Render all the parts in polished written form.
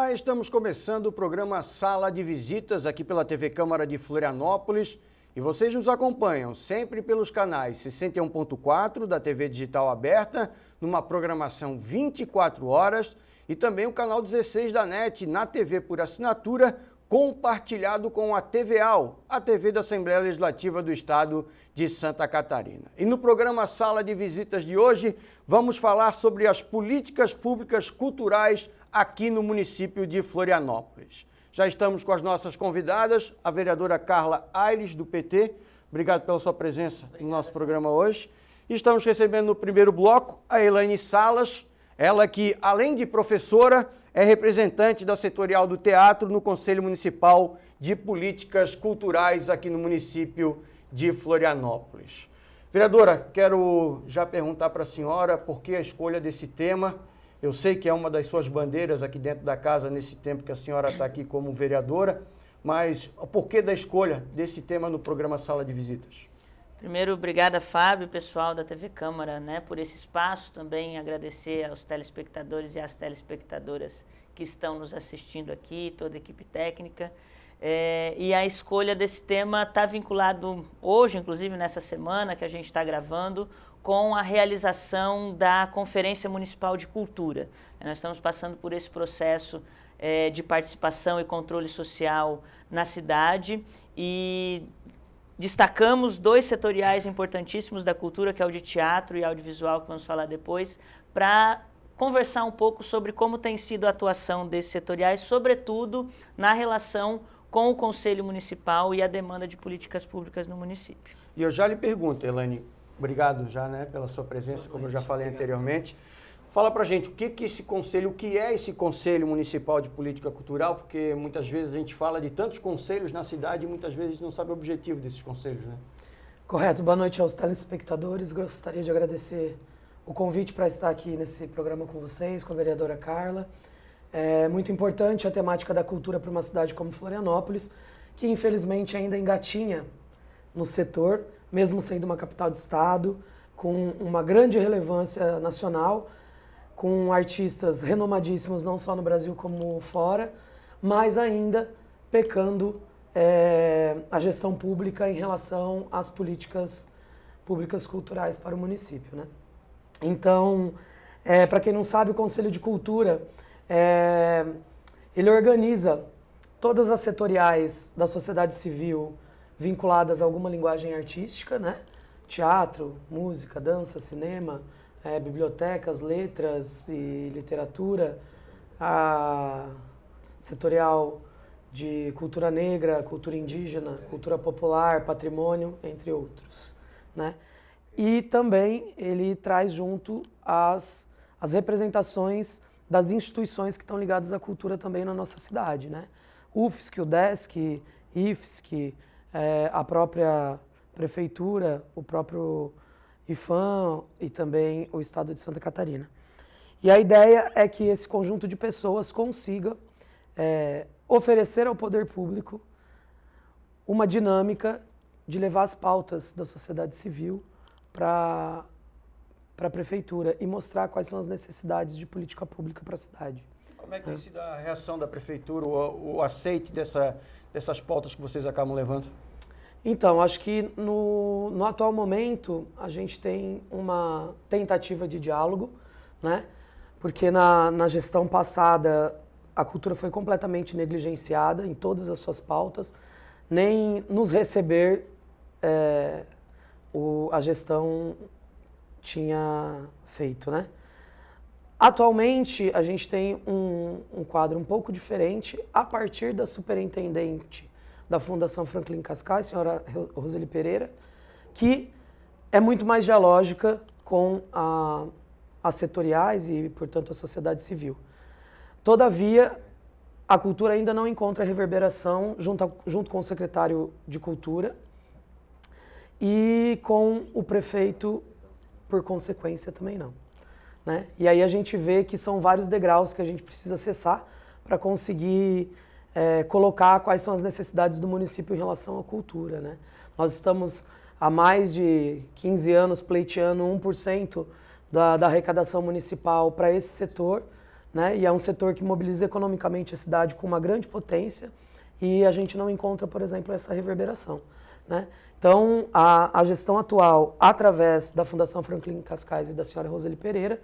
Olá, estamos começando o programa Sala de Visitas aqui pela TV Câmara de Florianópolis e vocês nos acompanham sempre pelos canais 61.4 da TV Digital Aberta, numa programação 24 horas e também o canal 16 da NET na TV por assinatura, compartilhado com a TVAL, a TV da Assembleia Legislativa do Estado de Santa Catarina. E no programa Sala de Visitas de hoje, vamos falar sobre as políticas públicas culturais aqui no município de Florianópolis. Já estamos com as nossas convidadas, a vereadora Carla Aires, do PT. Obrigado pela sua presença no nosso programa hoje. E estamos recebendo no primeiro bloco a Elaine Salas, ela que, além de professora, é representante da setorial do teatro no Conselho Municipal de Políticas Culturais aqui no município de Florianópolis. Vereadora, quero já perguntar para a senhora por que a escolha desse tema. Eu sei que é uma das suas bandeiras aqui dentro da casa nesse tempo que a senhora está aqui como vereadora, mas o porquê da escolha desse tema no programa Sala de Visitas? Primeiro, obrigada, Fábio, pessoal da TV Câmara, por esse espaço. Também agradecer aos telespectadores e às telespectadoras que estão nos assistindo aqui, toda a equipe técnica. E a escolha desse tema está vinculado hoje, inclusive nessa semana que a gente está gravando, com a realização da Conferência Municipal de Cultura. Nós estamos passando por esse processo de participação e controle social na cidade e destacamos dois setoriais importantíssimos da cultura, que é o de teatro e audiovisual, que vamos falar depois, para conversar um pouco sobre como tem sido a atuação desses setoriais, sobretudo na relação com o Conselho Municipal e a demanda de políticas públicas no município. E eu já lhe pergunto, Elaine, obrigado já pela sua presença, como eu já falei anteriormente. Fala pra gente, o que é esse Conselho Municipal de Política Cultural, porque muitas vezes a gente fala de tantos conselhos na cidade e muitas vezes não sabe o objetivo desses conselhos, né? Correto. Boa noite aos telespectadores. Gostaria de agradecer o convite para estar aqui nesse programa com vocês, com a vereadora Carla. É muito importante a temática da cultura para uma cidade como Florianópolis, que infelizmente ainda engatinha no setor, mesmo sendo uma capital de estado, com uma grande relevância nacional, com artistas renomadíssimos não só no Brasil como fora, mas ainda pecando a gestão pública em relação às políticas públicas culturais para o município, né? Então, para quem não sabe, o Conselho de Cultura, ele organiza todas as setoriais da sociedade civil vinculadas a alguma linguagem artística, né? Teatro, música, dança, cinema, bibliotecas, letras e literatura, a setorial de cultura negra, cultura indígena, cultura popular, patrimônio, entre outros, né? E também ele traz junto as representações das instituições que estão ligadas à cultura também na nossa cidade, né? UFSC, UDESC, IFSC, a própria prefeitura, o próprio IFAM e também o estado de Santa Catarina. E a ideia é que esse conjunto de pessoas consiga oferecer ao poder público uma dinâmica de levar as pautas da sociedade civil para a prefeitura e mostrar quais são as necessidades de política pública para a cidade. Como é que tem sido a reação da prefeitura, o aceite dessas pautas que vocês acabam levando? Então, acho que no atual momento a gente tem uma tentativa de diálogo, né? Porque na gestão passada a cultura foi completamente negligenciada em todas as suas pautas, nem nos receber a gestão tinha feito, né? Atualmente a gente tem um quadro um pouco diferente a partir da superintendente da Fundação Franklin Cascais, senhora Roseli Pereira, que é muito mais dialógica com as setoriais e, portanto, a sociedade civil. Todavia, a cultura ainda não encontra reverberação junto com o secretário de Cultura e com o prefeito, por consequência, também não, né? E aí a gente vê que são vários degraus que a gente precisa acessar para conseguir colocar quais são as necessidades do município em relação à cultura, né? Nós estamos há mais de 15 anos pleiteando 1% da arrecadação municipal para esse setor, né? E é um setor que mobiliza economicamente a cidade com uma grande potência e a gente não encontra, por exemplo, essa reverberação, né? Então, a gestão atual, através da Fundação Franklin Cascais e da senhora Roseli Pereira,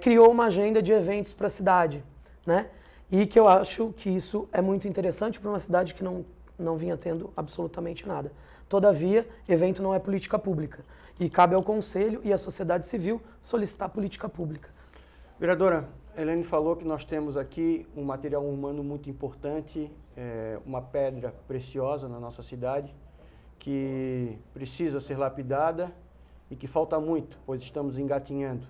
criou uma agenda de eventos para a cidade, né? E que eu acho que isso é muito interessante para uma cidade que não vinha tendo absolutamente nada. Todavia, evento não é política pública e cabe ao Conselho e à sociedade civil solicitar política pública. Vereadora, Elaine falou que nós temos aqui um material humano muito importante, uma pedra preciosa na nossa cidade, que precisa ser lapidada e que falta muito, pois estamos engatinhando.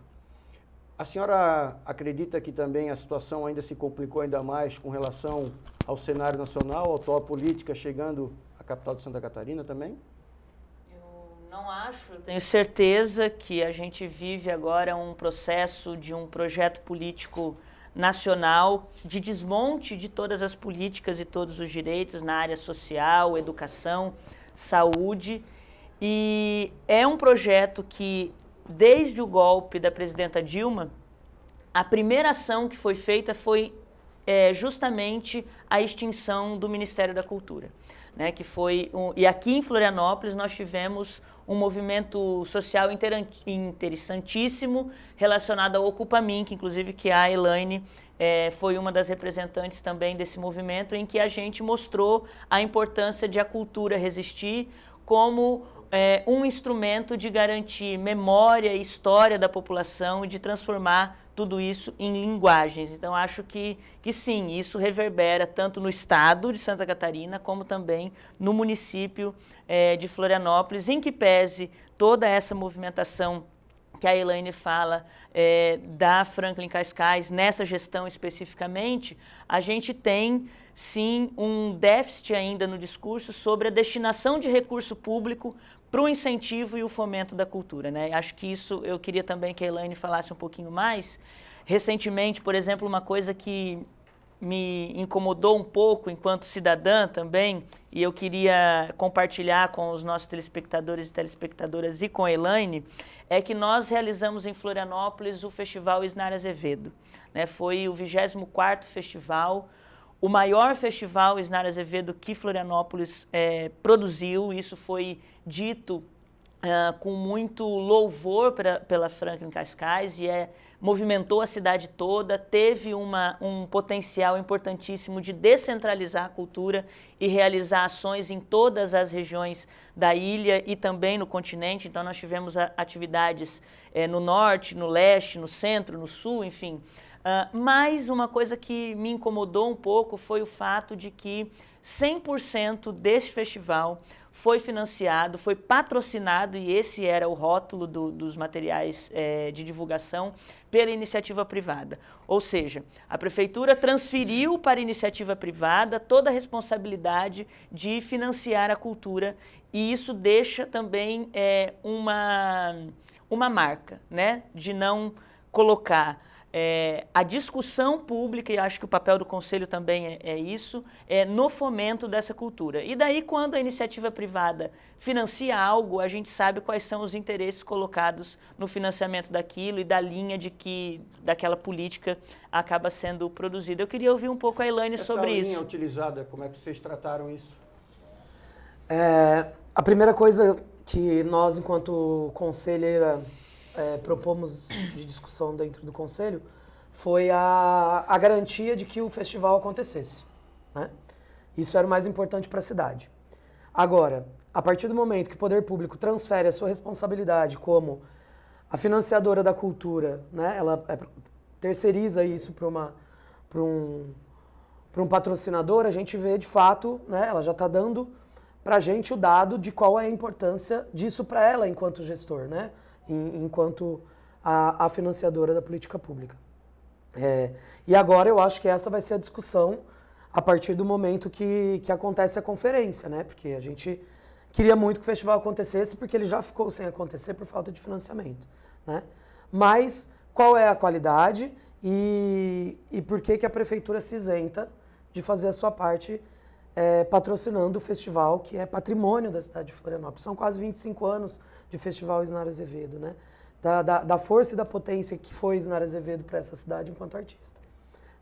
A senhora acredita que também a situação ainda se complicou ainda mais com relação ao cenário nacional, à atual política chegando à capital de Santa Catarina também? Eu não acho, eu tenho certeza que a gente vive agora um processo de um projeto político nacional de desmonte de todas as políticas e todos os direitos na área social, educação, saúde, e é um projeto que, desde o golpe da presidenta Dilma, a primeira ação que foi feita foi justamente a extinção do Ministério da Cultura, né? Que foi e aqui em Florianópolis nós tivemos um movimento social interessantíssimo relacionado ao Ocupa Mim, que inclusive que a Elaine foi uma das representantes também desse movimento, em que a gente mostrou a importância de a cultura resistir como um instrumento de garantir memória e história da população e de transformar tudo isso em linguagens. Então, acho que sim, isso reverbera tanto no estado de Santa Catarina, como também no município de Florianópolis, em que pese toda essa movimentação que a Elaine fala da Franklin Cascais, nessa gestão especificamente, a gente tem, sim, um déficit ainda no discurso sobre a destinação de recurso público para o incentivo e o fomento da cultura, né? Acho que isso eu queria também que a Elaine falasse um pouquinho mais. Recentemente, por exemplo, uma coisa que me incomodou um pouco enquanto cidadã também, e eu queria compartilhar com os nossos telespectadores e telespectadoras e com a Elaine, é que nós realizamos em Florianópolis o Festival Isnar Azevedo, né? Foi o 24º festival, o maior festival Isnar Azevedo que Florianópolis produziu. Isso foi dito com muito louvor pela Franklin Cascais e movimentou a cidade toda, teve um potencial importantíssimo de descentralizar a cultura e realizar ações em todas as regiões da ilha e também no continente. Então, nós tivemos atividades no norte, no leste, no centro, no sul, enfim. Mas uma coisa que me incomodou um pouco foi o fato de que 100% desse festival foi financiado, foi patrocinado, e esse era o rótulo dos materiais de divulgação, pela iniciativa privada. Ou seja, a prefeitura transferiu para a iniciativa privada toda a responsabilidade de financiar a cultura, e isso deixa também uma marca, né, de não colocar a discussão pública, e acho que o papel do Conselho também é isso, no fomento dessa cultura. E daí, quando a iniciativa privada financia algo, a gente sabe quais são os interesses colocados no financiamento daquilo e da linha de que daquela política acaba sendo produzida. Eu queria ouvir um pouco a Elaine sobre isso. Essa linha utilizada, como é que vocês trataram isso? A primeira coisa que nós, enquanto conselheira, propomos de discussão dentro do Conselho foi a garantia de que o festival acontecesse, né? Isso era o mais importante para a cidade. Agora, a partir do momento que o poder público transfere a sua responsabilidade como a financiadora da cultura, né? Ela terceiriza isso para um patrocinador, a gente vê de fato, né? Ela já está dando para a gente o dado de qual é a importância disso para ela enquanto gestor, né? Enquanto a financiadora da política pública. E agora eu acho que essa vai ser a discussão a partir do momento que acontece a conferência, né? Porque a gente queria muito que o festival acontecesse, porque ele já ficou sem acontecer por falta de financiamento, né? Mas qual é a qualidade e por que a prefeitura se isenta de fazer a sua parte patrocinando o festival, que é patrimônio da cidade de Florianópolis. São quase 25 anos de Festival Isnar Azevedo, né? da força e da potência que foi Isnara Azevedo para essa cidade enquanto artista,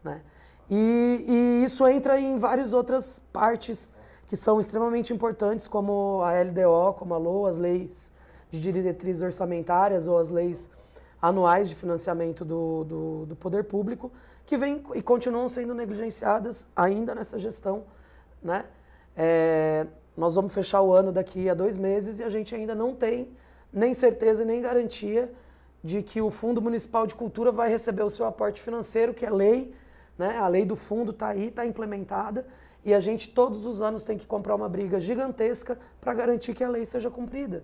né? E isso entra em várias outras partes que são extremamente importantes, como a LDO, como a LOA, as leis de diretrizes orçamentárias ou as leis anuais de financiamento do poder público, que vêm e continuam sendo negligenciadas ainda nessa gestão, né? Nós vamos fechar o ano daqui a 2 meses e a gente ainda não tem nem certeza nem garantia de que o Fundo Municipal de Cultura vai receber o seu aporte financeiro, que é lei, né? A lei do fundo está aí, está implementada, e a gente todos os anos tem que comprar uma briga gigantesca para garantir que a lei seja cumprida,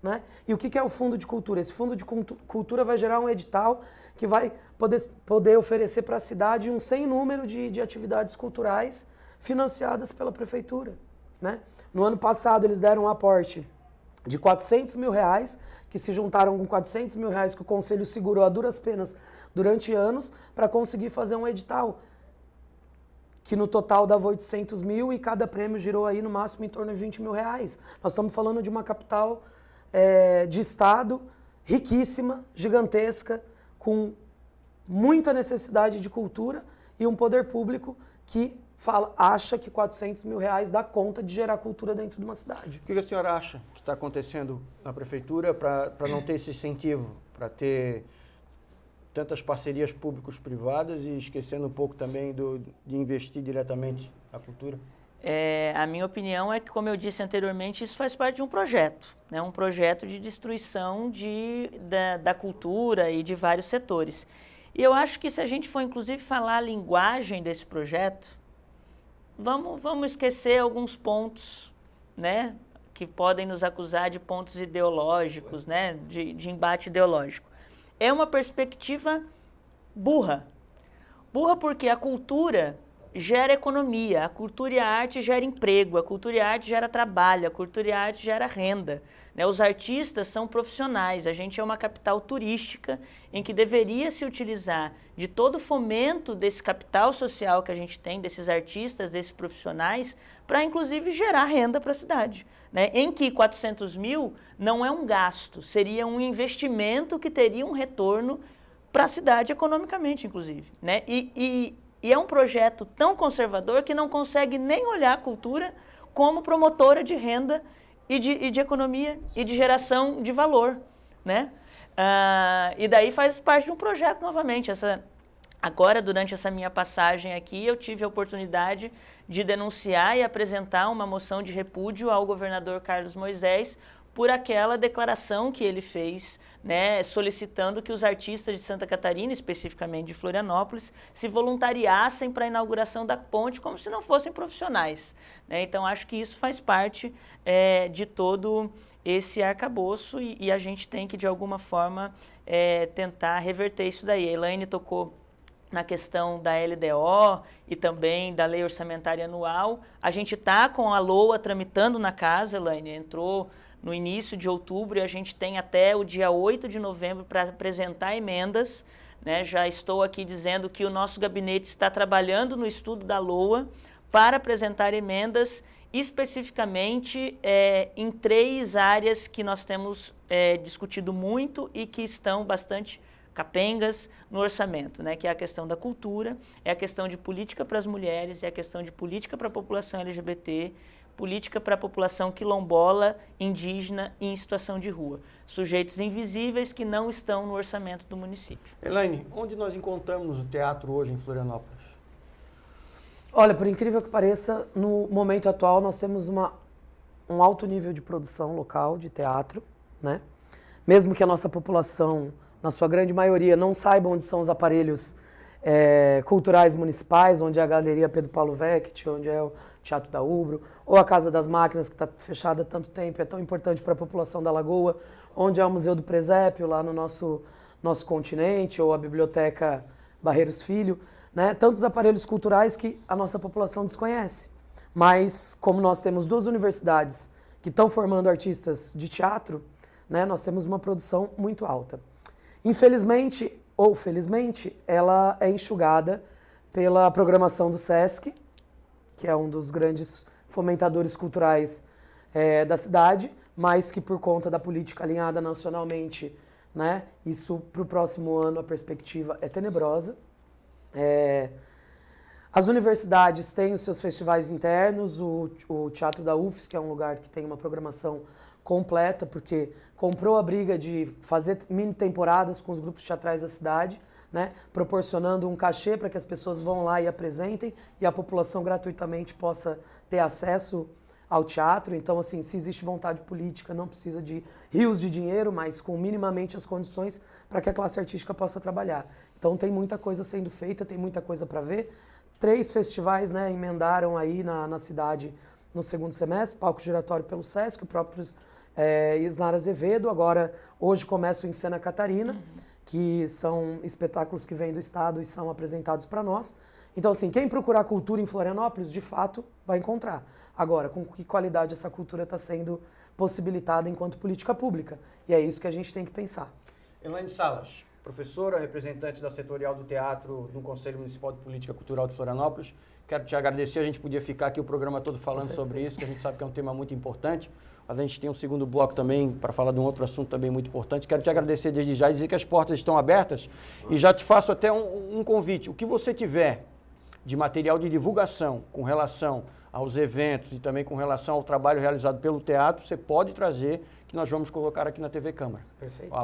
né? E o que é o Fundo de Cultura? Esse Fundo de Cultura vai gerar um edital que vai poder oferecer para a cidade um sem número de atividades culturais financiadas pela prefeitura, né? No ano passado eles deram um aporte de R$400 mil, que se juntaram com R$400 mil que o Conselho segurou a duras penas durante anos para conseguir fazer um edital, que no total dava 800 mil e cada prêmio girou aí no máximo em torno de R$20 mil. Nós estamos falando de uma capital de estado riquíssima, gigantesca, com muita necessidade de cultura e um poder público que acha que R$400 mil dá conta de gerar cultura dentro de uma cidade. O que a senhora acha que está acontecendo na prefeitura para não ter esse incentivo, para ter tantas parcerias públicos-privadas e esquecendo um pouco também de investir diretamente na cultura? A minha opinião é que, como eu disse anteriormente, isso faz parte de um projeto, né? Um projeto de destruição da cultura e de vários setores. E eu acho que se a gente for, inclusive, falar a linguagem desse projeto, vamos esquecer alguns pontos, né, que podem nos acusar de pontos ideológicos, né, de embate ideológico. É uma perspectiva burra. Burra porque a cultura gera economia, a cultura e a arte gera emprego, a cultura e a arte gera trabalho, a cultura e a arte gera renda, né? Os artistas são profissionais, a gente é uma capital turística em que deveria se utilizar de todo o fomento desse capital social que a gente tem, desses artistas, desses profissionais, para inclusive gerar renda para a cidade, né? Em que 400 mil não é um gasto, seria um investimento que teria um retorno para a cidade economicamente, inclusive, né? E é um projeto tão conservador que não consegue nem olhar a cultura como promotora de renda e de economia e de geração de valor, né? E daí faz parte de um projeto novamente. Agora, durante essa minha passagem aqui, eu tive a oportunidade de denunciar e apresentar uma moção de repúdio ao governador Carlos Moisés por aquela declaração que ele fez, né, solicitando que os artistas de Santa Catarina, especificamente de Florianópolis, se voluntariassem para a inauguração da ponte como se não fossem profissionais, né? Então, acho que isso faz parte de todo esse arcabouço e a gente tem que, de alguma forma, tentar reverter isso daí. A Elaine tocou na questão da LDO e também da Lei Orçamentária Anual. A gente está com a LOA tramitando na casa, Elaine, entrou no início de outubro e a gente tem até o dia 8 de novembro para apresentar emendas, né? Já estou aqui dizendo que o nosso gabinete está trabalhando no estudo da LOA para apresentar emendas especificamente em 3 áreas que nós temos discutido muito e que estão bastante capengas no orçamento, né? Que é a questão da cultura, é a questão de política para as mulheres, é a questão de política para a população LGBT, política para a população quilombola, indígena e em situação de rua. Sujeitos invisíveis que não estão no orçamento do município. Elaine, onde nós encontramos o teatro hoje em Florianópolis? Olha, por incrível que pareça, no momento atual nós temos um alto nível de produção local de teatro, né? Mesmo que a nossa população, na sua grande maioria, não saiba onde são os aparelhos culturais municipais, onde é a Galeria Pedro Paulo Vecchi, onde é o Teatro da Ubro, ou a Casa das Máquinas, que está fechada há tanto tempo, é tão importante para a população da Lagoa, onde é o Museu do Presépio, lá no nosso continente, ou a Biblioteca Barreiros Filho, né? Tantos aparelhos culturais que a nossa população desconhece. Mas, como nós temos 2 universidades que estão formando artistas de teatro, né, nós temos uma produção muito alta. Infelizmente, ou felizmente, ela é enxugada pela programação do SESC, que é um dos grandes fomentadores culturais da cidade, mas que por conta da política alinhada nacionalmente né? Isso para o próximo ano a perspectiva é tenebrosa. As universidades têm os seus festivais internos, o Teatro da UFSC, que é um lugar que tem uma programação completa, porque comprou a briga de fazer mini temporadas com os grupos teatrais da cidade, né, proporcionando um cachê para que as pessoas vão lá e apresentem e a população gratuitamente possa ter acesso ao teatro. Então, assim, se existe vontade política, não precisa de rios de dinheiro, mas com minimamente as condições para que a classe artística possa trabalhar. Então, tem muita coisa sendo feita, tem muita coisa para ver. 3 festivais, né, emendaram aí na cidade no segundo semestre, palco giratório pelo Sesc, o próprio Isnar Azevedo. Agora, hoje começa o Em Cena Catarina, que são espetáculos que vêm do estado e são apresentados para nós. Então, assim, quem procurar cultura em Florianópolis, de fato, vai encontrar. Agora, com que qualidade essa cultura está sendo possibilitada enquanto política pública? E é isso que a gente tem que pensar. Elaine Salas, professora, representante da setorial do teatro no Conselho Municipal de Política Cultural de Florianópolis. Quero te agradecer, a gente podia ficar aqui o programa todo falando sobre isso, que a gente sabe que é um tema muito importante, mas a gente tem um segundo bloco também para falar de um outro assunto também muito importante. Quero te agradecer desde já e dizer que as portas estão abertas e já te faço até um convite. O que você tiver de material de divulgação com relação aos eventos e também com relação ao trabalho realizado pelo teatro, você pode trazer, que nós vamos colocar aqui na TV Câmara. Perfeito.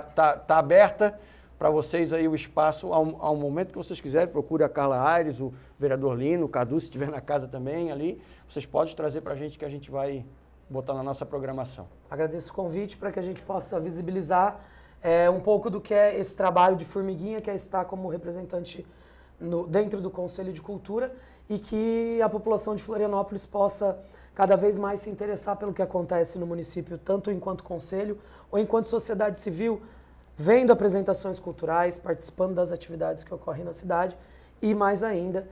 Está aberta para vocês aí o espaço, ao momento que vocês quiserem, procure a Carla Aires, o vereador Lino, o Cadu, se estiver na casa também ali, vocês podem trazer para a gente que a gente vai botar na nossa programação. Agradeço o convite para que a gente possa visibilizar um pouco do que é esse trabalho de formiguinha, que é estar como representante dentro do Conselho de Cultura, e que a população de Florianópolis possa cada vez mais se interessar pelo que acontece no município, tanto enquanto conselho ou enquanto sociedade civil, vendo apresentações culturais, participando das atividades que ocorrem na cidade e, mais ainda,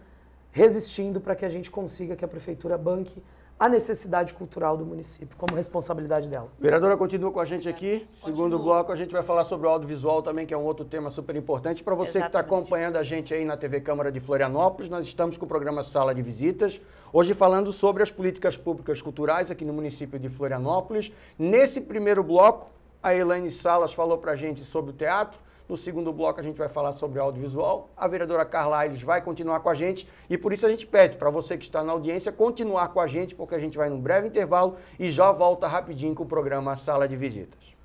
resistindo para que a gente consiga que a prefeitura banque a necessidade cultural do município, como responsabilidade dela. Vereadora, continua com a gente aqui. Segundo bloco, a gente vai falar sobre o audiovisual também, que é um outro tema super importante. Para você que está acompanhando a gente aí na TV Câmara de Florianópolis, nós estamos com o programa Sala de Visitas, hoje falando sobre as políticas públicas culturais aqui no município de Florianópolis. Nesse primeiro bloco, a Elaine Salas falou para a gente sobre o teatro. No segundo bloco a gente vai falar sobre audiovisual. A vereadora Carla Aires vai continuar com a gente e por isso a gente pede para você que está na audiência continuar com a gente, porque a gente vai num breve intervalo e já volta rapidinho com o programa Sala de Visitas.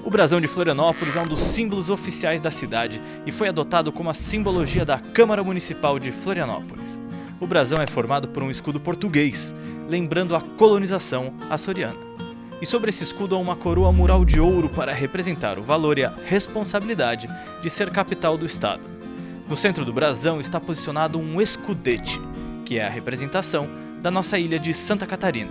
O brasão de Florianópolis é um dos símbolos oficiais da cidade e foi adotado como a simbologia da Câmara Municipal de Florianópolis. O brasão é formado por um escudo português, lembrando a colonização açoriana. E sobre esse escudo há uma coroa mural de ouro para representar o valor e a responsabilidade de ser capital do estado. No centro do brasão está posicionado um escudete, que é a representação da nossa ilha de Santa Catarina.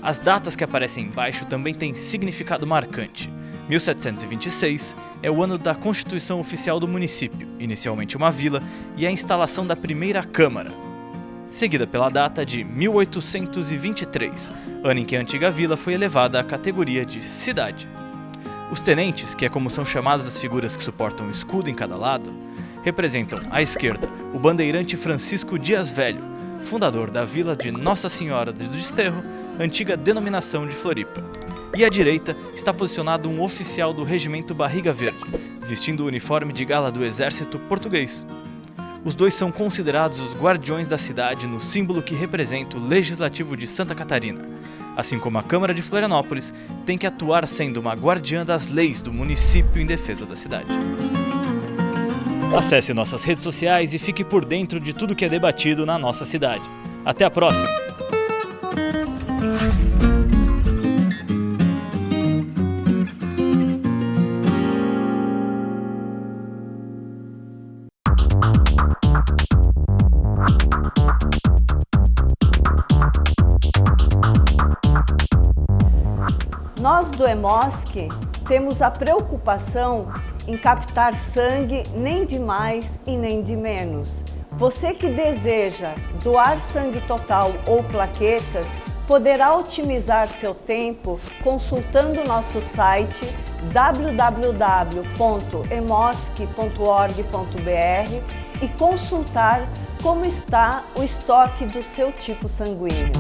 As datas que aparecem embaixo também têm significado marcante. 1726 é o ano da Constituição Oficial do município, inicialmente uma vila, e a instalação da primeira Câmara, seguida pela data de 1823, ano em que a antiga vila foi elevada à categoria de cidade. Os tenentes, que é como são chamadas as figuras que suportam o escudo em cada lado, representam, à esquerda, o bandeirante Francisco Dias Velho, fundador da vila de Nossa Senhora do Desterro, antiga denominação de Floripa. E à direita está posicionado um oficial do Regimento Barriga Verde, vestindo o uniforme de gala do Exército Português. Os dois são considerados os guardiões da cidade no símbolo que representa o Legislativo de Santa Catarina, assim como a Câmara de Florianópolis tem que atuar sendo uma guardiã das leis do município em defesa da cidade. Acesse nossas redes sociais e fique por dentro de tudo que é debatido na nossa cidade. Até a próxima! Nós do Hemosc temos a preocupação em captar sangue nem de mais e nem de menos. Você que deseja doar sangue total ou plaquetas, poderá otimizar seu tempo consultando nosso site www.hemosc.org.br e consultar como está o estoque do seu tipo sanguíneo.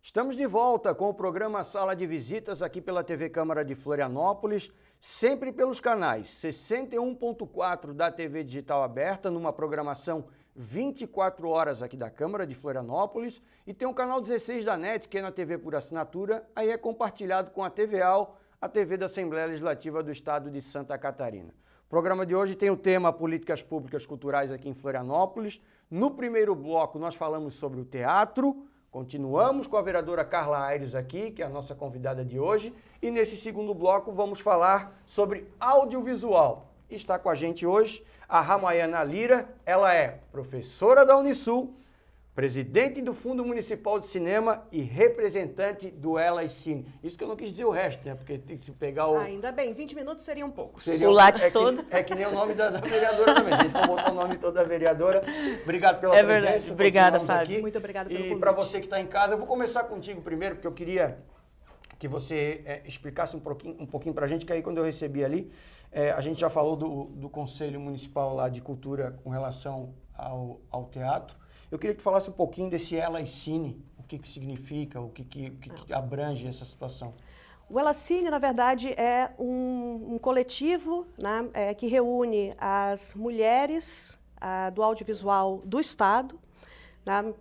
Estamos de volta com o programa Sala de Visitas aqui pela TV Câmara de Florianópolis, sempre pelos canais 61.4 da TV Digital Aberta, numa programação 24 horas aqui da Câmara de Florianópolis, e tem o canal 16 da NET, que é na TV por assinatura, aí é compartilhado com a TVAL, a TV da Assembleia Legislativa do Estado de Santa Catarina. O programa de hoje tem o tema Políticas Públicas Culturais aqui em Florianópolis. No primeiro bloco nós falamos sobre o teatro. Continuamos com a vereadora Carla Aires aqui, que é a nossa convidada de hoje, e nesse segundo bloco vamos falar sobre audiovisual. Está com a gente hoje a Ramayana Lira, ela é professora da Unisul, presidente do Fundo Municipal de Cinema e representante do Elas Cine. Isso que eu não quis dizer o resto, né? Porque se pegar o... Ainda bem, 20 minutos seriam poucos. O latte todo. É que nem o nome da vereadora também. A gente vai botar o nome todo da vereadora. Obrigado pela presença. Verdade. Obrigada, Fábio. Aqui. Muito obrigada pelo convite. E para você que está em casa, eu vou começar contigo primeiro, porque eu queria que você explicasse um pouquinho para a gente, que aí quando eu recebi ali, a gente já falou do Conselho Municipal lá de Cultura com relação ao teatro. Eu queria que tu falasse um pouquinho desse Elas Cine, o que significa, o que abrange essa situação. O Elas Cine, na verdade, é um coletivo, né, que reúne as mulheres do audiovisual do Estado, né,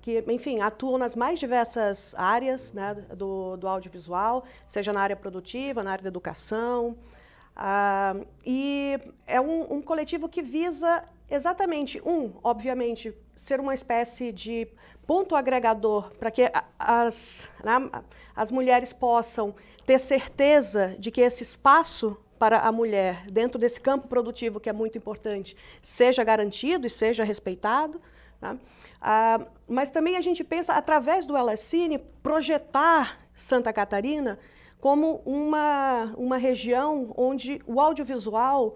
que, enfim, atuam nas mais diversas áreas, né, do audiovisual, seja na área produtiva, na área da educação. E é um coletivo que visa exatamente, obviamente, ser uma espécie de ponto agregador para que as mulheres possam ter certeza de que esse espaço para a mulher, dentro desse campo produtivo que é muito importante, seja garantido e seja respeitado, né? Mas também a gente pensa, através do Elas Cine, projetar Santa Catarina como uma região onde o audiovisual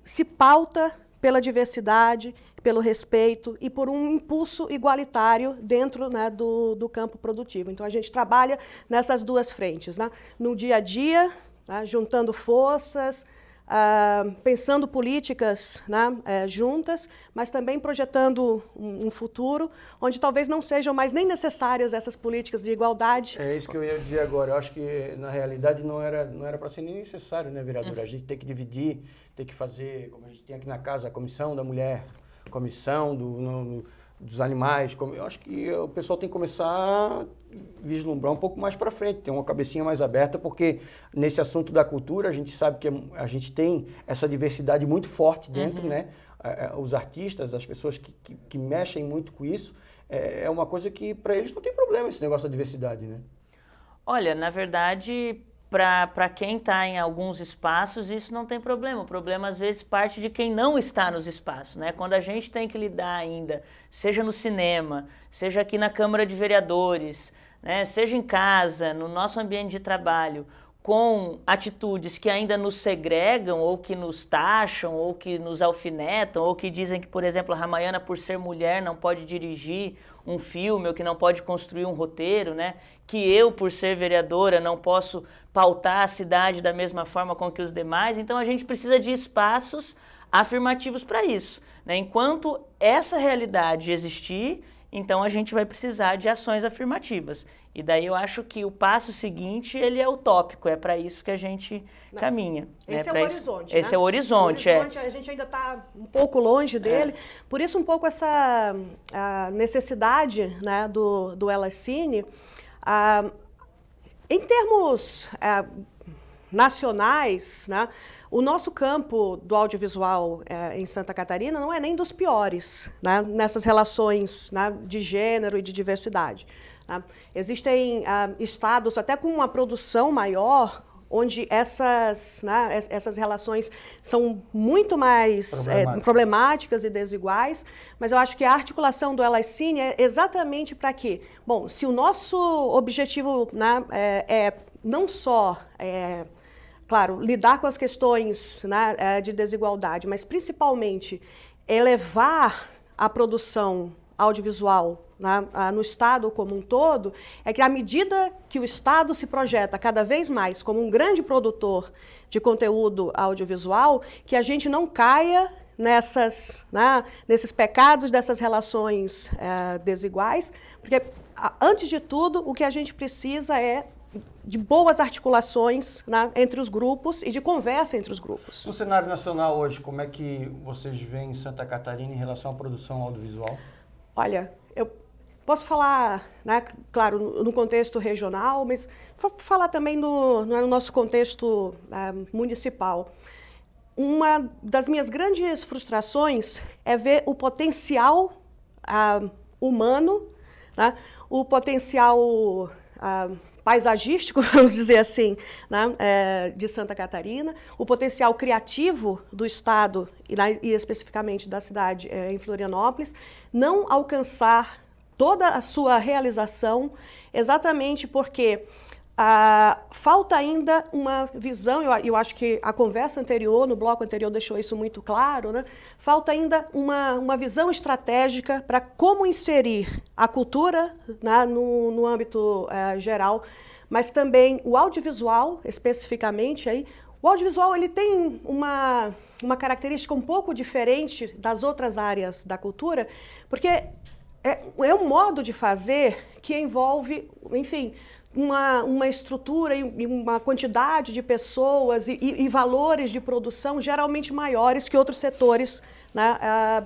se pauta pela diversidade, pelo respeito e por um impulso igualitário dentro, né, do campo produtivo. Então, a gente trabalha nessas duas frentes, né? No dia a dia, né, juntando forças, pensando políticas, né, juntas, mas também projetando um futuro onde talvez não sejam mais nem necessárias essas políticas de igualdade. É isso que eu ia dizer agora. Eu acho que, na realidade, não era para ser nem necessário, né, vereadora? A gente tem que dividir, tem que fazer, como a gente tem aqui na casa, a comissão da mulher, comissão dos animais. Eu acho que o pessoal tem que começar a vislumbrar um pouco mais para frente, ter uma cabecinha mais aberta, porque nesse assunto da cultura a gente sabe que a gente tem essa diversidade muito forte dentro, né? Os artistas, as pessoas que mexem muito com isso, é uma coisa que para eles não tem problema esse negócio da diversidade, né? Olha, na verdade, para quem está em alguns espaços, isso não tem problema. O problema, às vezes, parte de quem não está nos espaços, né? Quando a gente tem que lidar ainda, seja no cinema, seja aqui na Câmara de Vereadores, né? Seja em casa, no nosso ambiente de trabalho, com atitudes que ainda nos segregam, ou que nos taxam, ou que nos alfinetam, ou que dizem que, por exemplo, a Ramayana, por ser mulher, não pode dirigir um filme, ou que não pode construir um roteiro, né? Que eu, por ser vereadora, não posso pautar a cidade da mesma forma com que os demais. Então, a gente precisa de espaços afirmativos para isso, né? Enquanto essa realidade existir, então a gente vai precisar de ações afirmativas. E daí eu acho que o passo seguinte, ele é utópico, é para isso que a gente caminha. Esse né? é o horizonte, né? Esse é o horizonte, a gente ainda está um pouco longe dele, por isso um pouco essa necessidade, né, do Elas Cine. Em termos nacionais, né, o nosso campo do audiovisual em Santa Catarina não é nem dos piores, né, nessas relações, né, de gênero e de diversidade. Né. Existem estados até com uma produção maior, onde essas relações são muito mais problemáticas e desiguais, mas eu acho que a articulação do LICINE é exatamente para quê? Bom, se o nosso objetivo, né, é não só, claro, lidar com as questões, né, de desigualdade, mas principalmente elevar a produção audiovisual, né, no Estado como um todo, é que à medida que o Estado se projeta cada vez mais como um grande produtor de conteúdo audiovisual, que a gente não caia nesses pecados dessas relações desiguais, porque, antes de tudo, o que a gente precisa é de boas articulações, né, entre os grupos e de conversa entre os grupos. No cenário nacional hoje, como é que vocês veem Santa Catarina em relação à produção audiovisual? Olha, eu posso falar, né, claro, no contexto regional, mas vou falar também no nosso contexto municipal. Uma das minhas grandes frustrações é ver o potencial humano, né, o potencial paisagístico, vamos dizer assim, né, de Santa Catarina, o potencial criativo do Estado e especificamente da cidade em Florianópolis, não alcançar toda a sua realização, exatamente porque falta ainda uma visão, eu acho que a conversa anterior, no bloco anterior, deixou isso muito claro, né? Falta ainda uma visão estratégica para como inserir a cultura, né, no âmbito geral, mas também o audiovisual, especificamente. Aí, o audiovisual ele tem uma característica um pouco diferente das outras áreas da cultura, porque é um modo de fazer que envolve, enfim, uma estrutura e uma quantidade de pessoas e valores de produção geralmente maiores que outros setores, né,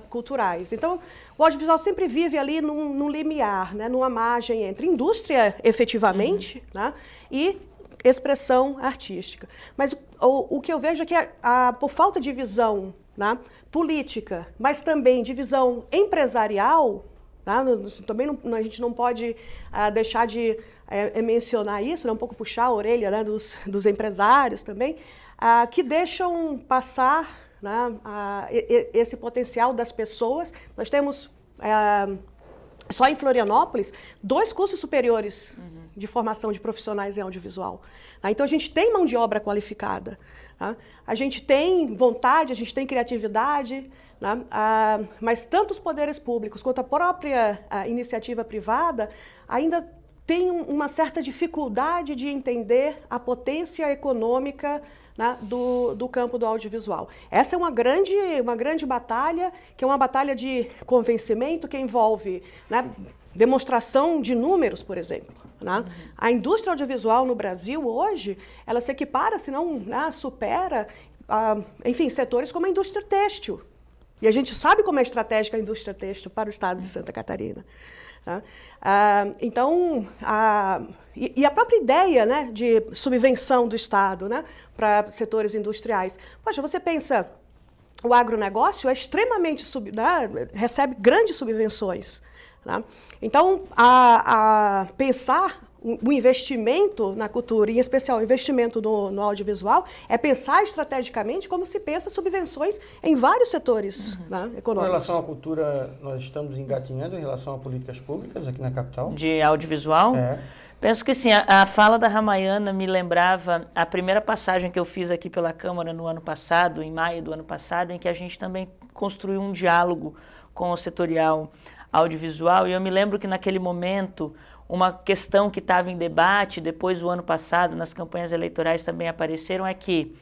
culturais. Então, o audiovisual sempre vive ali num limiar, né, numa margem entre indústria, efetivamente, né, e expressão artística. Mas o que eu vejo é que, por falta de visão, né, política, mas também de visão empresarial, tá? Também a gente não pode deixar de mencionar isso, né? Um pouco puxar a orelha, né, dos empresários também, que deixam passar, né, esse potencial das pessoas. Nós temos, só em Florianópolis, 2 cursos superiores de formação de profissionais em audiovisual. Tá? Então, a gente tem mão de obra qualificada. Tá? A gente tem vontade, a gente tem criatividade, né? Mas tanto os poderes públicos quanto a própria iniciativa privada ainda tem uma certa dificuldade de entender a potência econômica, né, do campo do audiovisual. Essa é uma grande batalha, que é uma batalha de convencimento que envolve, né, demonstração de números, por exemplo. Né? A indústria audiovisual no Brasil hoje, ela se equipara, se não, né, supera, enfim, setores como a indústria têxtil. E a gente sabe como é estratégica a indústria têxtil para o estado de Santa Catarina. Tá? Então, e a própria ideia, né, de subvenção do Estado, né, para setores industriais. Poxa, você pensa, o agronegócio é extremamente, recebe grandes subvenções. Né? Então, pensar o investimento na cultura, em especial o investimento no audiovisual, é pensar estrategicamente como se pensa subvenções em vários setores, né, econômicos. Com relação à cultura, nós estamos engatinhando em relação a políticas públicas aqui na capital? De audiovisual? Penso que sim. A fala da Ramayana me lembrava a primeira passagem que eu fiz aqui pela Câmara no ano passado, em maio do ano passado, em que a gente também construiu um diálogo com o setorial audiovisual, e eu me lembro que naquele momento uma questão que estava em debate, depois o ano passado, nas campanhas eleitorais também apareceram, é que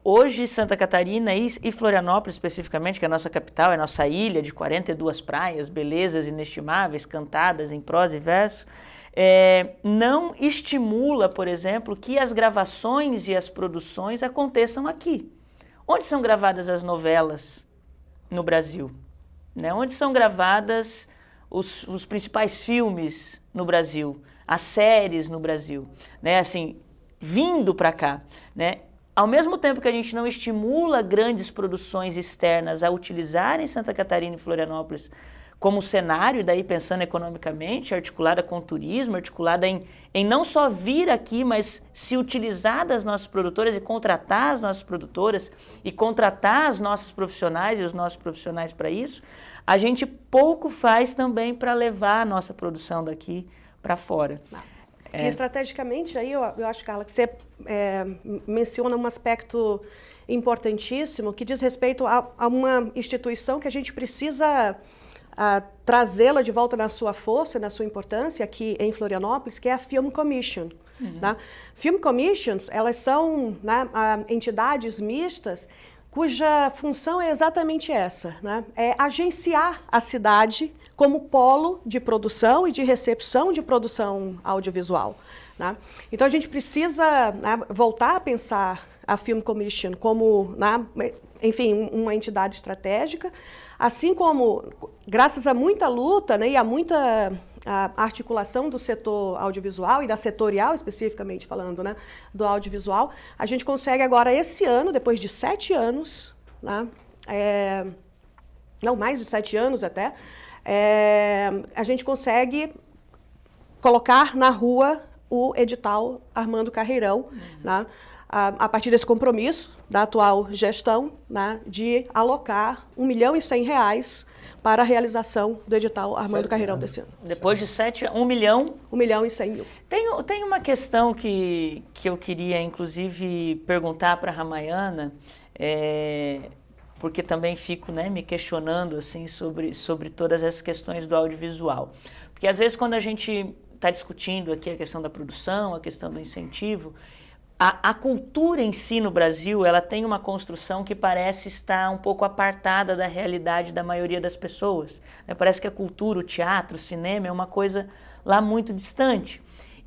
hoje Santa Catarina e Florianópolis especificamente, que é a nossa capital, é a nossa ilha de 42 praias, belezas inestimáveis, cantadas em prosa e verso, não estimula, por exemplo, que as gravações e as produções aconteçam aqui. Onde são gravadas as novelas no Brasil? Né? Onde são gravadas os principais filmes no Brasil, as séries no Brasil, né? Assim, vindo para cá, né? Ao mesmo tempo que a gente não estimula grandes produções externas a utilizarem Santa Catarina e Florianópolis como cenário, e daí pensando economicamente, articulada com turismo, articulada em não só vir aqui, mas se utilizar das nossas produtoras e contratar as nossas produtoras e contratar as nossas profissionais e os nossos profissionais para isso, a gente pouco faz também para levar a nossa produção daqui para fora. E estrategicamente, aí eu acho, Carla, que você menciona um aspecto importantíssimo que diz respeito a uma instituição que a gente precisa trazê-la de volta na sua força, na sua importância aqui em Florianópolis, que é a Film Commission. Né? Film Commissions, elas são, né, entidades mistas cuja função é exatamente essa, né? É agenciar a cidade como polo de produção e de recepção de produção audiovisual. Né? Então a gente precisa, né, voltar a pensar a Film Commission como, né, enfim, uma entidade estratégica, assim como, graças a muita luta, né, e a muita articulação do setor audiovisual e da setorial, especificamente falando, né, do audiovisual, a gente consegue agora, esse ano, depois de 7 anos, né, não, mais de 7 anos até, a gente consegue colocar na rua o edital Armando Carreirão, né, a partir desse compromisso da atual gestão, né, de alocar R$1.100.000 para a realização do edital Armando Carreirão desse ano. Depois de 1 milhão... R$1.100.000. Tem uma questão que eu queria, inclusive, perguntar para a Ramayana, porque também fico, né, me questionando assim, sobre todas essas questões do audiovisual. Porque às vezes quando a gente está discutindo aqui a questão da produção, a questão do incentivo, a cultura em si no Brasil, ela tem uma construção que parece estar um pouco apartada da realidade da maioria das pessoas. Parece que a cultura, o teatro, o cinema é uma coisa lá muito distante.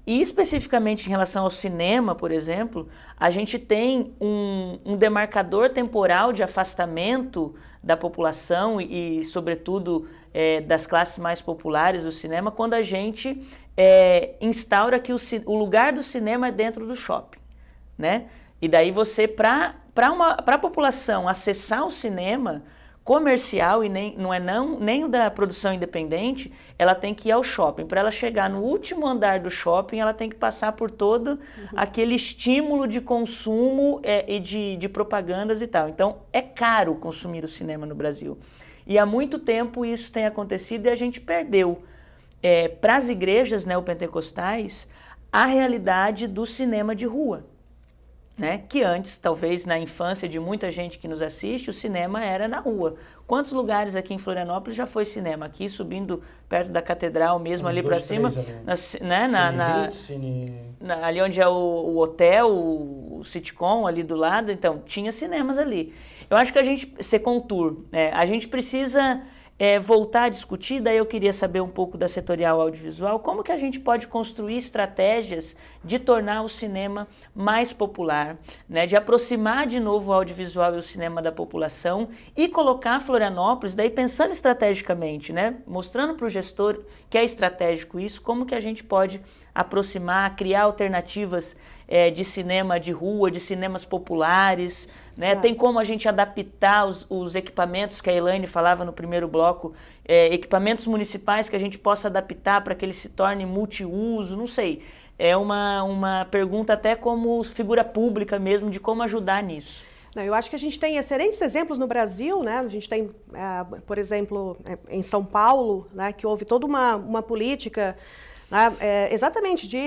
E especificamente em relação ao cinema, por exemplo, a gente tem um demarcador temporal de afastamento da população e sobretudo, das classes mais populares do cinema, quando a gente instaura que o lugar do cinema é dentro do shopping. Né? E daí você, para a população acessar o cinema comercial e nem o da produção independente, ela tem que ir ao shopping. Para ela chegar no último andar do shopping, ela tem que passar por todo aquele estímulo de consumo e de propagandas e tal. Então, é caro consumir o cinema no Brasil. E há muito tempo isso tem acontecido e a gente perdeu para as igrejas neopentecostais a realidade do cinema de rua. Né? Que antes, talvez na infância de muita gente que nos assiste, o cinema era na rua. Quantos lugares aqui em Florianópolis já foi cinema? Aqui subindo perto da catedral mesmo, ali para cima, ali onde é o hotel, o Sitcom ali do lado, então tinha cinemas ali. Eu acho que a gente, Secontur, a gente precisa voltar a discutir, daí eu queria saber um pouco da setorial audiovisual, como que a gente pode construir estratégias de tornar o cinema mais popular, né, de aproximar de novo o audiovisual e o cinema da população e colocar Florianópolis, daí pensando estrategicamente, né, mostrando para o gestor que é estratégico isso, como que a gente pode aproximar, criar alternativas de cinema de rua, de cinemas populares, né? Tem como a gente adaptar os equipamentos que a Elaine falava no primeiro bloco, equipamentos municipais que a gente possa adaptar para que eles se tornem multiuso, não sei. É uma pergunta até como figura pública mesmo, de como ajudar nisso. Não, eu acho que a gente tem excelentes exemplos no Brasil, né? A gente tem, por exemplo, em São Paulo, né, que houve toda uma política, né, exatamente de,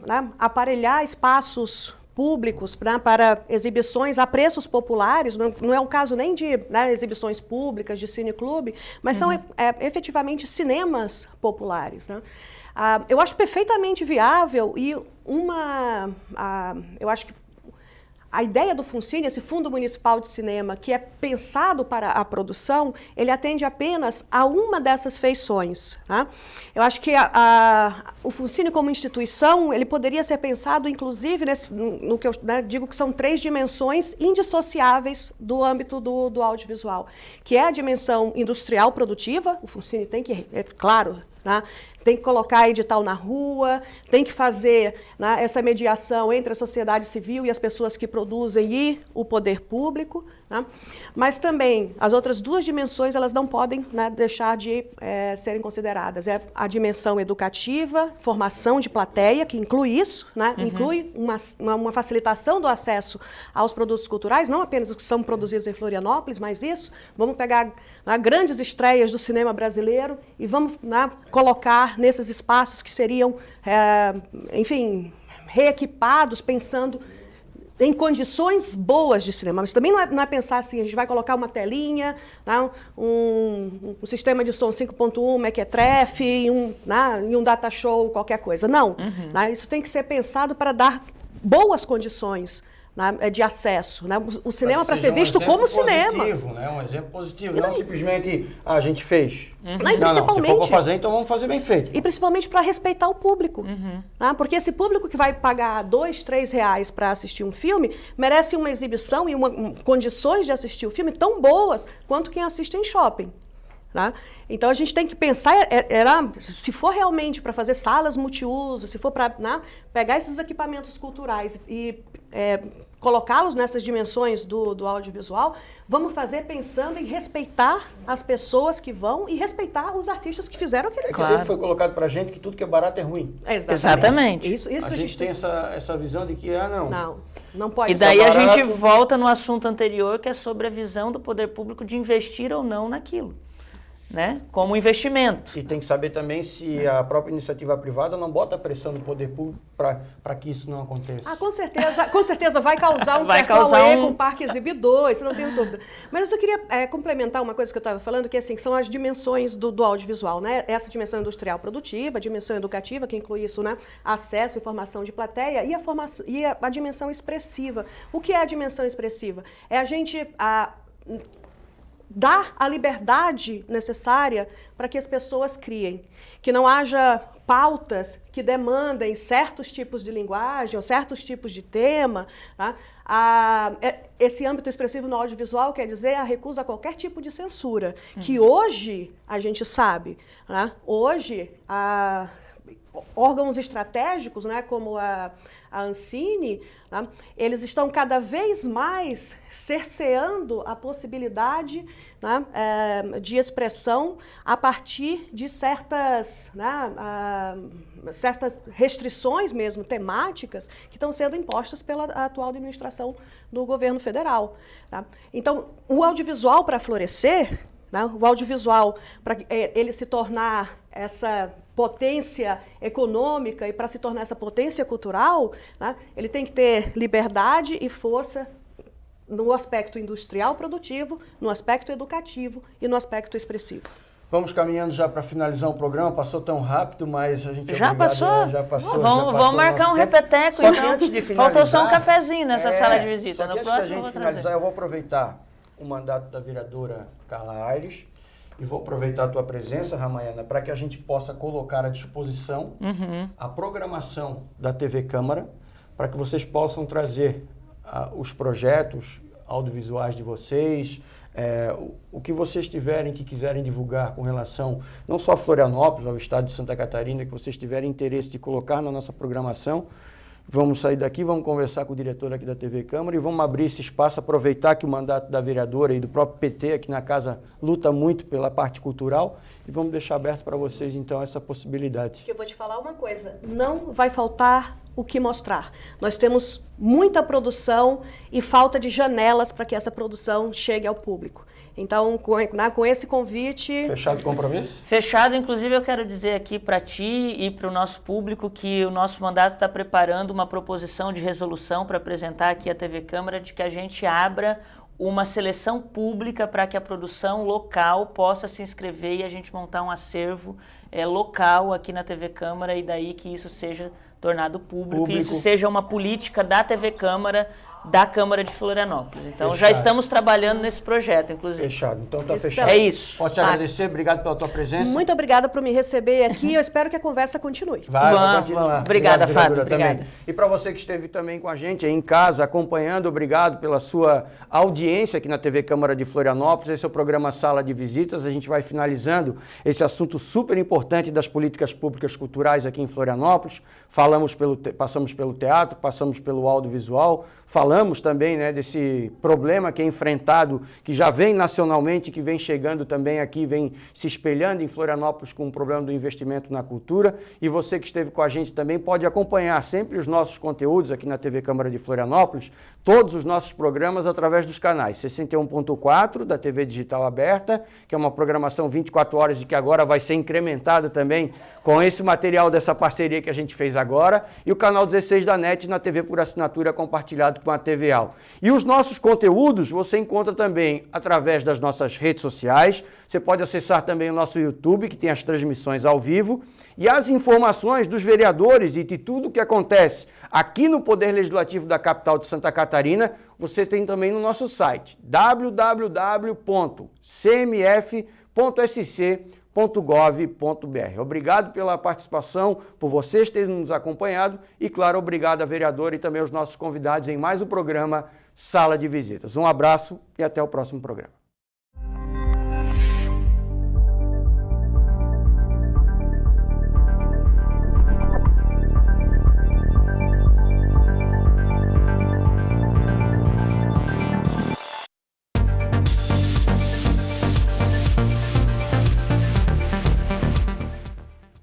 né, aparelhar espaços públicos para exibições a preços populares, não é o caso nem de, né, exibições públicas, de cineclube, mas são efetivamente cinemas populares. Né? Eu acho perfeitamente viável e eu acho que a ideia do FUNCINE, esse Fundo Municipal de Cinema, que é pensado para a produção, ele atende apenas a uma dessas feições. Tá? Eu acho que o FUNCINE como instituição, ele poderia ser pensado, inclusive, no que eu, né, digo que são 3 dimensões indissociáveis do âmbito do audiovisual, que é a dimensão industrial produtiva, o FUNCINE tem que, claro, né? Tem que colocar edital na rua, tem que fazer, né, essa mediação entre a sociedade civil e as pessoas que produzem e o poder público, né? Mas também as outras duas dimensões elas não podem, né, deixar de serem consideradas. É a dimensão educativa, formação de plateia, que inclui isso, né? Inclui uma facilitação do acesso aos produtos culturais, não apenas os que são produzidos em Florianópolis, mas isso. Vamos pegar, né, grandes estreias do cinema brasileiro e vamos, né, colocar nesses espaços que seriam, enfim, reequipados, pensando em condições boas de cinema. Mas também não é pensar assim, a gente vai colocar uma telinha, né, um sistema de som 5.1 mequetrefe e um data show, qualquer coisa. Não. Né, isso tem que ser pensado para dar boas condições, né, de acesso. Né? O cinema para ser visto como cinema. Né? Um exemplo positivo, não simplesmente a gente fez. Não, e principalmente, se for para fazer, então vamos fazer bem feito. E principalmente para respeitar o público. Né? Porque esse público que vai pagar R$2, R$3 para assistir um filme merece uma exibição e condições de assistir o filme tão boas quanto quem assiste em shopping. Né? Então a gente tem que pensar, se for realmente para fazer salas multiuso, se for para, né, pegar esses equipamentos culturais e colocá-los nessas dimensões do audiovisual, vamos fazer pensando em respeitar as pessoas que vão e respeitar os artistas que fizeram aquele que sempre foi colocado para a gente que tudo que é barato é ruim. Exatamente. Isso a gente tem essa visão de que, não pode ser. E daí a gente volta no assunto anterior, que é sobre a visão do poder público de investir ou não naquilo. Né? Como investimento. E tem que saber também se a própria iniciativa privada não bota pressão no poder público para que isso não aconteça. Com certeza vai causar um certo auê com o parque exibidor, isso não tenho dúvida. Mas eu queria complementar uma coisa que eu estava falando, que assim, são as dimensões do audiovisual, né? Essa dimensão industrial produtiva, a dimensão educativa, que inclui isso, né? Acesso e formação de plateia, e a dimensão expressiva. O que é a dimensão expressiva? É a gente dar a liberdade necessária para que as pessoas criem. Que não haja pautas que demandem certos tipos de linguagem ou certos tipos de tema. Tá? Esse âmbito expressivo no audiovisual quer dizer a recusa a qualquer tipo de censura. Que hoje a gente sabe, né? Hoje órgãos estratégicos, né, como a Ancine, né, eles estão cada vez mais cerceando a possibilidade, né, de expressão a partir de certas restrições mesmo temáticas que estão sendo impostas pela atual administração do governo federal. Tá? Então, o audiovisual para florescer, né, o audiovisual para ele se tornar essa potência econômica e para se tornar essa potência cultural, né, ele tem que ter liberdade e força no aspecto industrial produtivo, no aspecto educativo e no aspecto expressivo. Vamos caminhando já para finalizar o programa. Passou tão rápido, mas a gente já passou? Já passou. Vamos marcar um repeteco, só então. Antes de finalizar, faltou só um cafezinho nessa sala de visita. Só que no antes próximo da gente finalizar, eu vou aproveitar o mandato da vereadora Carla Aires e vou aproveitar a tua presença, Ramayana, para que a gente possa colocar à disposição a programação da TV Câmara, para que vocês possam trazer os projetos audiovisuais de vocês, o que vocês tiverem que quiserem divulgar com relação não só a Florianópolis, ao estado de Santa Catarina, que vocês tiverem interesse de colocar na nossa programação. Vamos sair daqui, vamos conversar com o diretor aqui da TV Câmara e vamos abrir esse espaço, aproveitar que o mandato da vereadora e do próprio PT aqui na casa luta muito pela parte cultural e vamos deixar aberto para vocês, então, essa possibilidade. Eu vou te falar uma coisa, não vai faltar o que mostrar. Nós temos muita produção e falta de janelas para que essa produção chegue ao público. Então, com esse convite... Fechado o compromisso? Fechado. Inclusive, eu quero dizer aqui para ti e para o nosso público que o nosso mandato está preparando uma proposição de resolução para apresentar aqui à TV Câmara de que a gente abra uma seleção pública para que a produção local possa se inscrever e a gente montar um acervo local aqui na TV Câmara e daí que isso seja tornado público. E isso seja uma política da TV Câmara da Câmara de Florianópolis. Então, já Fechado. estamos trabalhando nesse projeto, inclusive. Fechado, então tá Isso. fechado. É isso. Posso te agradecer, obrigado pela tua presença. Muito obrigada por me receber aqui. Eu espero que a conversa continue. Vai Vamos, continuar. vamos. Obrigada, vereadora, Fábio, também. obrigada. E para você que esteve também com a gente aí em casa, acompanhando, obrigado pela sua audiência aqui na TV Câmara de Florianópolis. Esse é o programa Sala de Visitas. A gente vai finalizando esse assunto super importante das políticas públicas culturais aqui em Florianópolis. Passamos pelo teatro, passamos pelo audiovisual, falamos também, né, desse problema que é enfrentado, que já vem nacionalmente, que vem chegando também aqui, vem se espelhando em Florianópolis com o problema do investimento na cultura. E você que esteve com a gente também pode acompanhar sempre os nossos conteúdos aqui na TV Câmara de Florianópolis, todos os nossos programas através dos canais 61.4 da TV Digital Aberta, que é uma programação 24 horas e que agora vai ser incrementada também com esse material dessa parceria que a gente fez agora, e o canal 16 da NET na TV por assinatura compartilhado com a TVAL. E os nossos conteúdos você encontra também através das nossas redes sociais. Você pode acessar também o nosso YouTube, que tem as transmissões ao vivo, e as informações dos vereadores e de tudo o que acontece aqui no Poder Legislativo da capital de Santa Catarina, você tem também no nosso site www.cmf.sc.gov.br. Obrigado pela participação, por vocês terem nos acompanhado e, claro, obrigado à vereadora e também aos nossos convidados em mais um programa Sala de Visitas. Um abraço e até o próximo programa.